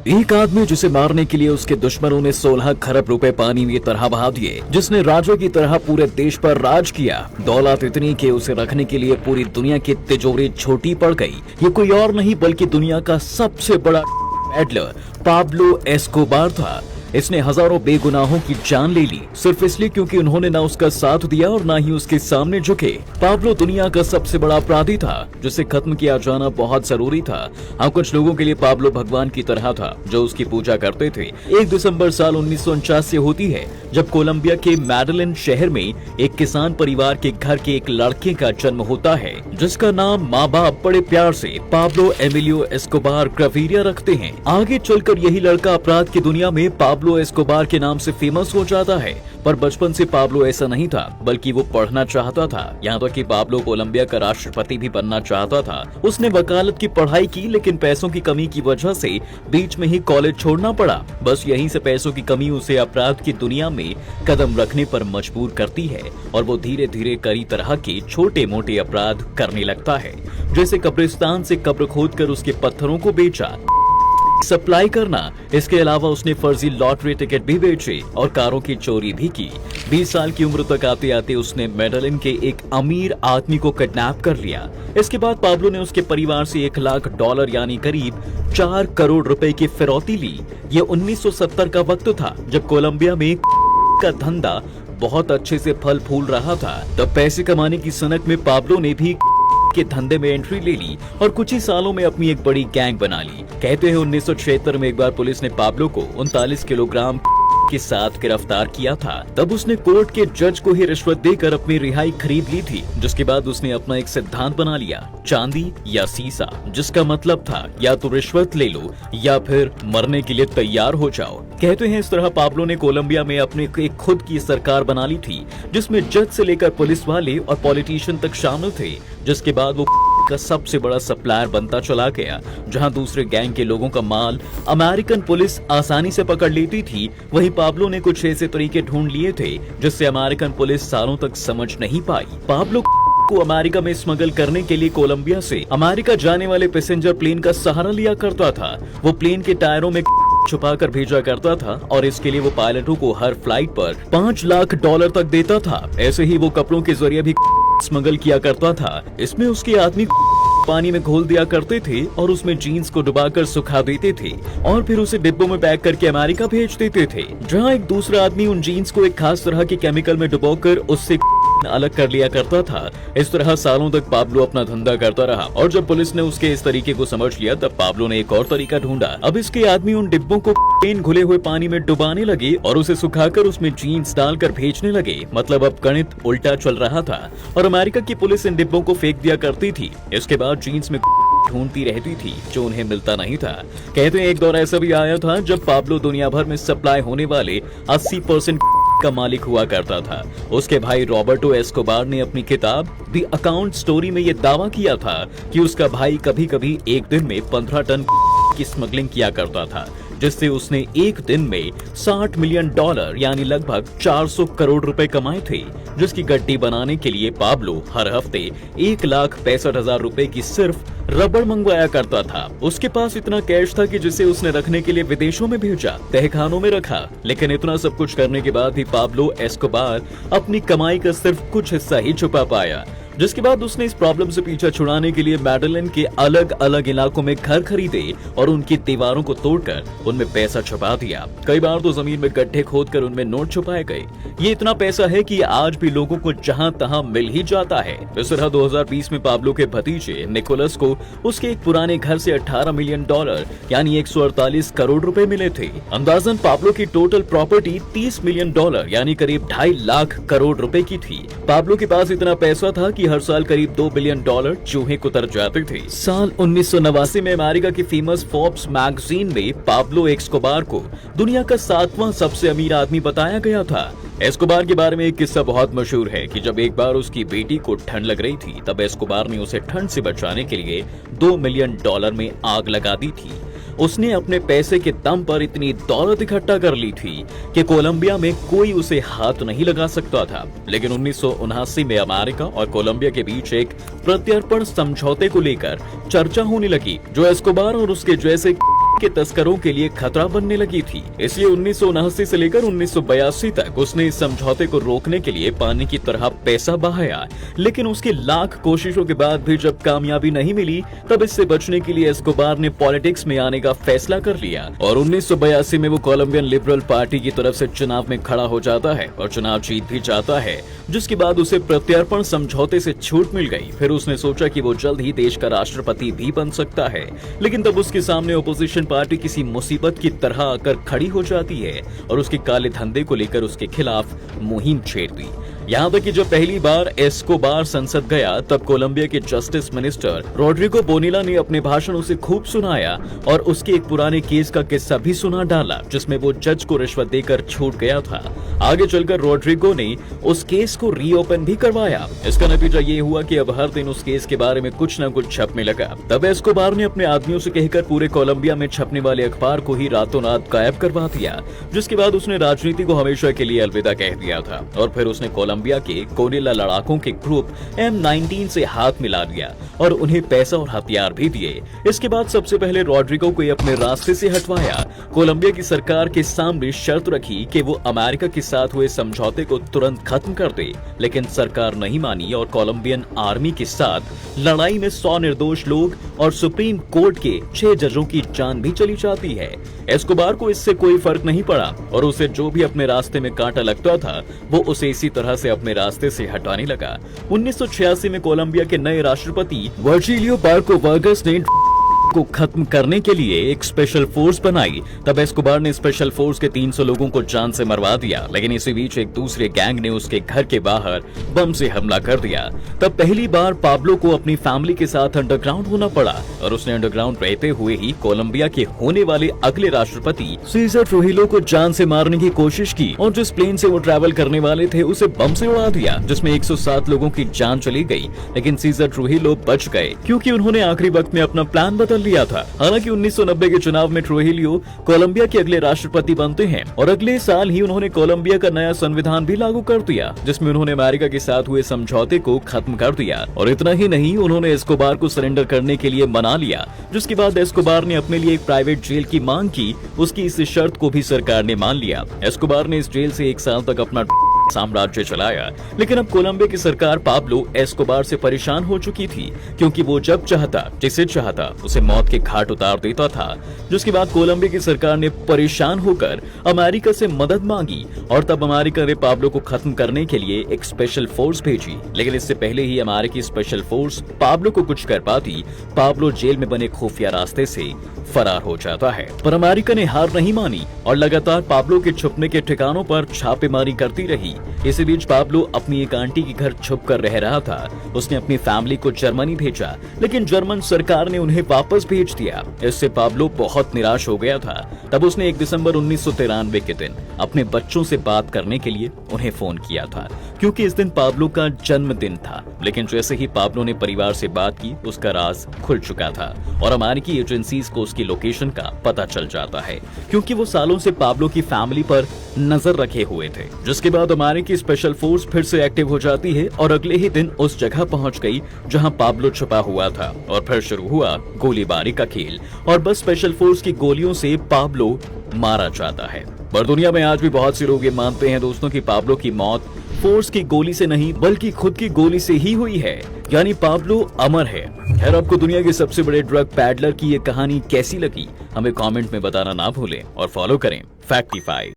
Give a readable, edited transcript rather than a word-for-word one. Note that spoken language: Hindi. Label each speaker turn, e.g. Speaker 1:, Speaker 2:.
Speaker 1: एक आदमी जिसे मारने के लिए उसके दुश्मनों ने 16 खरब रुपए पानी में तरह बहा दिए, जिसने राजा की तरह पूरे देश पर राज किया। दौलत इतनी कि उसे रखने के लिए पूरी दुनिया की तिजोरी छोटी पड़ गई। ये कोई और नहीं बल्कि दुनिया का सबसे बड़ा पेडलर पाब्लो एस्कोबार था। इसने हजारों बेगुनाहों की जान ले ली सिर्फ इसलिए क्योंकि उन्होंने ना उसका साथ दिया और ना ही उसके सामने झुके। पाब्लो दुनिया का सबसे बड़ा अपराधी था जिसे खत्म किया जाना बहुत जरूरी था। हाँ, कुछ लोगों के लिए पाब्लो भगवान की तरह था जो उसकी पूजा करते थे। 1 दिसंबर साल 1949 से होती है जब कोलंबिया के मैडलिन शहर में एक किसान परिवार के घर के एक लड़के का जन्म होता है जिसका नाम माँ बाप बड़े प्यार से पाब्लो एमिलियो एस्कोबार ग्राविरिया रखते हैं। आगे चलकर यही लड़का अपराध की दुनिया में पाब्लो एस्कोबार के नाम से फेमस हो जाता है। पर बचपन से पाब्लो ऐसा नहीं था बल्कि वो पढ़ना चाहता था। यहाँ तक कि पाब्लो कोलंबिया का राष्ट्रपति भी बनना चाहता था। उसने वकालत की पढ़ाई की लेकिन पैसों की कमी की वजह से बीच में ही कॉलेज छोड़ना पड़ा। बस यहीं से पैसों की कमी उसे अपराध की दुनिया में कदम रखने पर मजबूर करती है और वो धीरे धीरे कई तरह के छोटे मोटे अपराध करने लगता है, जैसे कब्रिस्तान से कब्र खोदकर उसके पत्थरों को बेचा, सप्लाई करना। इसके अलावा उसने फर्जी लॉटरी टिकट भी बेचे और कारों की चोरी भी की। 20 साल की उम्र तक आते आते उसने मेडलिन के एक अमीर आदमी को किडनैप कर लिया। इसके बाद पाब्लो ने उसके परिवार से $1 लाख यानी करीब 4 करोड़ रुपए की फिरौती ली। ये 1970 का वक्त था जब कोलंबिया में का धंधा बहुत अच्छे से फल फूल रहा था। तब पैसे कमाने की सनक में पाब्लो ने भी के धंधे में एंट्री ले ली और कुछ ही सालों में अपनी एक बड़ी गैंग बना ली। कहते हैं 1976 में एक बार पुलिस ने पाब्लो को 39 किलोग्राम के साथ गिरफ्तार किया था। तब उसने कोर्ट के जज को ही रिश्वत देकर अपनी रिहाई खरीद ली थी, जिसके बाद उसने अपना एक सिद्धांत बना लिया, चांदी या सीसा, जिसका मतलब था या तो रिश्वत ले लो या फिर मरने के लिए तैयार हो जाओ। कहते हैं इस तरह पाब्लो ने कोलंबिया में अपने एक खुद की सरकार बना ली थी जिसमें जज से लेकर पुलिस वाले और पॉलिटिशियन तक शामिल थे, जिसके बाद वो का सबसे बड़ा सप्लायर बनता चला गया। जहां दूसरे गैंग के लोगों का माल अमेरिकन पुलिस आसानी से पकड़ लेती थी, वहीं पाब्लो ने कुछ ऐसे तरीके ढूंढ लिए थे जिससे अमेरिकन पुलिस सालों तक समझ नहीं पाई। पाब्लो को अमेरिका में स्मगल करने के लिए कोलंबिया से अमेरिका जाने वाले पैसेंजर प्लेन का सहारा लिया करता था। वो प्लेन के टायरों में छुपा कर भेजा करता था और इसके लिए वो पायलटों को हर फ्लाइट पर $5 लाख तक देता था। ऐसे ही वो कपड़ों के जरिए भी स्मगल किया करता था। इसमें उसके आदमी पानी में घोल दिया करते थे और उसमें जीन्स को डुबाकर सुखा देते थे और फिर उसे डिब्बों में पैक करके अमेरिका भेज देते थे, जहां एक दूसरा आदमी उन जीन्स को एक खास तरह के केमिकल में डुबोकर उससे अलग कर लिया करता था। इस तरह सालों तक पाब्लो अपना धंधा करता रहा और जब पुलिस ने उसके इस तरीके को समझ लिया तब पाब्लो ने एक और तरीका ढूंढा। अब इसके आदमी उन डिब्बों को घुले हुए पानी में डुबाने लगे और उसे सुखाकर उसमें जीन्स डालकर भेजने लगे। मतलब अब गणित उल्टा चल रहा था और अमेरिका की पुलिस इन डिब्बों को फेंक दिया करती थी। इसके बाद जीन्स में ढूंढती रहती थी जो उन्हें मिलता नहीं था। कहते हैं एक दौर ऐसा भी आया था जब पाब्लो दुनिया भर में सप्लाई होने वाले 80% का मालिक हुआ करता था। उसके भाई रॉबर्टो एस्कोबार ने अपनी किताब द अकाउंट स्टोरी में यह दावा किया था कि उसका भाई कभी कभी एक दिन में 15 टन की स्मगलिंग किया करता था, जिससे उसने एक दिन में $60 मिलियन यानी लगभग 400 करोड़ रुपए कमाए थे, जिसकी गड्डी बनाने के लिए पाब्लो हर हफ्ते $1,65,000 की सिर्फ रबड़ मंगवाया करता था। उसके पास इतना कैश था कि जिसे उसने रखने के लिए विदेशों में भेजा, तहखानों में रखा। लेकिन इतना सब कुछ करने के बाद भी पाब्लो एस्कोबार अपनी कमाई का सिर्फ कुछ हिस्सा ही छुपा पाया, जिसके बाद उसने इस प्रॉब्लम से पीछा छुड़ाने के लिए मेडलिन के अलग अलग इलाकों में घर खरीदे और उनकी दीवारों को तोड़कर उनमें पैसा छुपा दिया। कई बार तो जमीन में गड्ढे खोदकर उनमें नोट छुपाए गए। ये इतना पैसा है कि आज भी लोगों को जहां तहां मिल ही जाता है। इस तरह 2020 में पाब्लो के भतीजे निकोलस को उसके एक पुराने घर से $18 मिलियन यानी 148 करोड़ रुपए मिले थे। अंदाजन पाब्लो की टोटल प्रॉपर्टी $30 मिलियन यानी करीब 2.5 लाख करोड़ रुपए की थी। पाब्लो के पास इतना पैसा था कि हर साल करीब $2 बिलियन चूहे कुतर जाते थे। साल 1989 में अमेरिका की फेमस फोर्ब्स मैगजीन में पाब्लो एस्कोबार को दुनिया का 7वां सबसे अमीर आदमी बताया गया था। एस्कोबार के बारे में एक किस्सा बहुत मशहूर है कि जब एक बार उसकी बेटी को ठंड लग रही थी तब एस्कोबार ने उसे ठंड से बचाने के लिए $2 मिलियन में आग लगा दी थी। उसने अपने पैसे के दम पर इतनी दौलत इकट्ठा कर ली थी कि कोलंबिया में कोई उसे हाथ नहीं लगा सकता था। लेकिन 1979 में अमेरिका और कोलंबिया के बीच एक प्रत्यर्पण समझौते को लेकर चर्चा होने लगी, जो एस्कोबार और उसके जैसे के तस्करों के लिए खतरा बनने लगी थी। इसलिए 1979 से लेकर 1982 तक उसने इस समझौते को रोकने के लिए पानी की तरह पैसा बहाया। लेकिन उसकी लाख कोशिशों के बाद भी जब कामयाबी नहीं मिली, तब इससे बचने के लिए एस्कोबार ने पॉलिटिक्स में आने का फैसला कर लिया और 1982 में वो कोलंबियन लिबरल पार्टी की तरफ से चुनाव में खड़ा हो जाता है और चुनाव जीत भी जाता है, जिसके बाद उसे प्रत्यर्पण समझौते से छूट मिल गई। फिर उसने सोचा कि वो जल्द ही देश का राष्ट्रपति भी बन सकता है, लेकिन तब उसके सामने ओपोजिशन पार्टी किसी मुसीबत की तरह आकर खड़ी हो जाती है और उसके काले धंधे को लेकर उसके खिलाफ मुहिम छेड़ दी। यहाँ तक कि जब पहली बार एस्कोबार संसद गया, तब कोलंबिया के जस्टिस मिनिस्टर रोड्रिगो बोनिला ने अपने भाषण उसे खूब सुनाया और उसके एक पुराने केस का किस्सा भी सुना डाला, जिसमें वो जज को रिश्वत देकर छूट गया था। आगे चलकर रोड्रिगो ने उस केस को रीओपन भी करवाया। इसका नतीजा ये हुआ कि अब हर दिन उस केस के बारे में कुछ न कुछ छपने लगा। तब एस्कोबार ने अपने आदमियों से कहकर पूरे कोलंबिया में छपने वाले अखबार को ही रातों रात गायब करवा दिया, जिसके बाद उसने राजनीति को हमेशा के लिए अलविदा कह दिया था और फिर उसने कोलंबिया के कोरेला लड़ाकों के ग्रुप M19 से हाथ मिला लिया और उन्हें पैसा और हथियार भी दिए। इसके बाद सबसे पहले रोड्रिगो को अपने रास्ते से हटवाया। कोलंबिया की सरकार के सामने शर्त रखी कि वो अमेरिका के साथ हुए समझौते को तुरंत खत्म कर दे, लेकिन सरकार नहीं मानी और कोलंबियन आर्मी के साथ लड़ाई में 100 निर्दोष लोग और सुप्रीम कोर्ट के 6 जजों की जान भी चली जाती है। एस्कोबार को इससे कोई फर्क नहीं पड़ा और उसे जो भी अपने रास्ते में कांटा लगता था, वो उसे इसी तरह से अपने रास्ते से हटाने लगा। 1986 में कोलंबिया के नए राष्ट्रपति वर्जिलियो बार्को वार्गस ने को खत्म करने के लिए एक स्पेशल फोर्स बनाई। तब एस्कोबार ने स्पेशल फोर्स के 300 लोगों को जान से मरवा दिया, लेकिन इसी बीच एक दूसरे गैंग ने उसके घर के बाहर बम से हमला कर दिया। तब पहली बार पाब्लो को अपनी फैमिली के साथ अंडरग्राउंड होना पड़ा और उसने अंडरग्राउंड रहते हुए ही कोलंबिया के होने वाले अगले राष्ट्रपति सीजर ट्रूजिलो को जान से मारने की कोशिश की और जिस प्लेन से वो ट्रैवल करने वाले थे उसे बम से उड़ा दिया, जिसमें 107 लोगों की जान चली गई। लेकिन सीजर ट्रूजिलो बच गए क्योंकि उन्होंने आखिरी वक्त में अपना प्लान बदल लिया था। हालांकि 1990 के चुनाव में ट्रूजिलो कोलंबिया के अगले राष्ट्रपति बनते हैं और अगले साल ही उन्होंने कोलंबिया का नया संविधान भी लागू कर दिया, जिसमें उन्होंने अमेरिका के साथ हुए समझौते को खत्म कर दिया। और इतना ही नहीं, उन्होंने एस्कोबार को सरेंडर करने के लिए मना लिया, जिसके बाद एस्कोबार ने अपने लिए एक प्राइवेट जेल की मांग की। उसकी इस शर्त को भी सरकार ने मान लिया। एस्कोबार ने इस जेल से 1 साल तक अपना साम्राज्य चलाया। लेकिन अब कोलंबिया की सरकार पाब्लो एस्कोबार से परेशान हो चुकी थी, क्योंकि वो जब चाहता जिसे चाहता उसे मौत के घाट उतार देता था। जिसके बाद कोलंबिया की सरकार ने परेशान होकर अमेरिका से मदद मांगी और तब अमेरिका ने पाब्लो को खत्म करने के लिए एक स्पेशल फोर्स भेजी। लेकिन इससे पहले ही अमेरिकी स्पेशल फोर्स पाब्लो को कुछ कर पाती, पाब्लो जेल में बने खुफिया रास्ते से फरार हो जाता है। पर अमेरिका ने हार नहीं मानी और लगातार पाब्लो के छुपने के ठिकानों पर छापेमारी करती रही। इसी बीच पाब्लो अपनी एक आंटी के घर छुप कर रह रहा था। उसने अपनी फैमिली को जर्मनी भेजा, लेकिन जर्मन सरकार ने उन्हें वापस भेज दिया। इससे पाब्लो बहुत निराश हो गया था। तब उसने 1 दिसंबर 1993 के दिन अपने बच्चों से बात करने के लिए उन्हें फोन किया था, क्योंकि इस दिन पाब्लो का जन्मदिन था। लेकिन जैसे ही पाब्लो ने परिवार से बात की, उसका राज खुल चुका था और अमेरिकी एजेंसीज को उसकी लोकेशन का पता चल जाता है, क्योंकि वो सालों से पाब्लो की फैमिली पर नजर रखे हुए थे। जिसके बाद अमेरिकी स्पेशल फोर्स फिर से एक्टिव हो जाती है और अगले ही दिन उस जगह पहुंच गई जहां पाब्लो छुपा हुआ था और फिर शुरू हुआ गोलीबारी का खेल और बस स्पेशल फोर्स की गोलियों से पाब्लो मारा जाता है। पर दुनिया में आज भी बहुत से लोग ये मानते हैं दोस्तों कि पाब्लो की मौत फोर्स की गोली से नहीं बल्कि खुद की गोली से ही हुई है, यानी पाब्लो अमर है। खैर, आपको दुनिया के सबसे बड़े ड्रग पैडलर की ये कहानी कैसी लगी, हमें कमेंट में बताना ना भूलें और फॉलो करें फैक्टिफाई।